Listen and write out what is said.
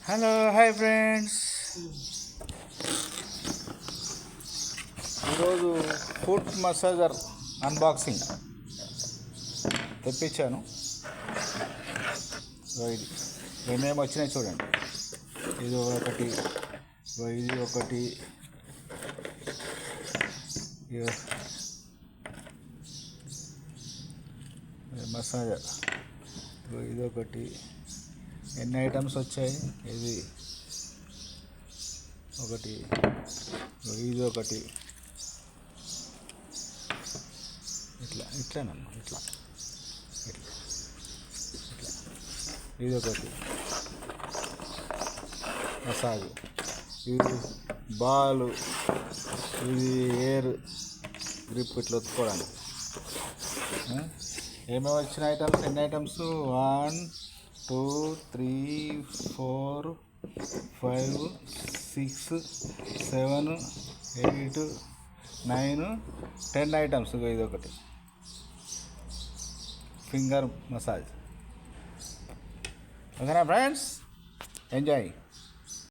Hello hi friends, ఈరోజు foot massager unboxing తెప్పించాను. ఇది ఏమేమి వచ్చినాయి చూడండి. ఇది ఒకటి, ఇది ఒకటి, మసాజర్, ఇది ఒకటి. ఎన్ని ఐటమ్స్ వచ్చాయి? ఇది ఒకటి, ఇది ఒకటి, ఇట్లానమ్మా ఇట్లా ఇట్లా ఇట్లా, ఇది ఒకటి మసాజ్, ఇది బాలు, ఇది ఎయిర్ గ్రిప్ ఇట్లా ఒత్తుకోవడానికి. ఏమేమి వచ్చిన ఐటమ్స్? ఎన్ని ఐటమ్స్? 1 2 3 4 5 6 7 8 9 10 ఐటమ్స్. ఇది ఒకటి ఫింగర్ మసాజ్. ఓకేనా ఫ్రెండ్స్, ఎంజాయ్.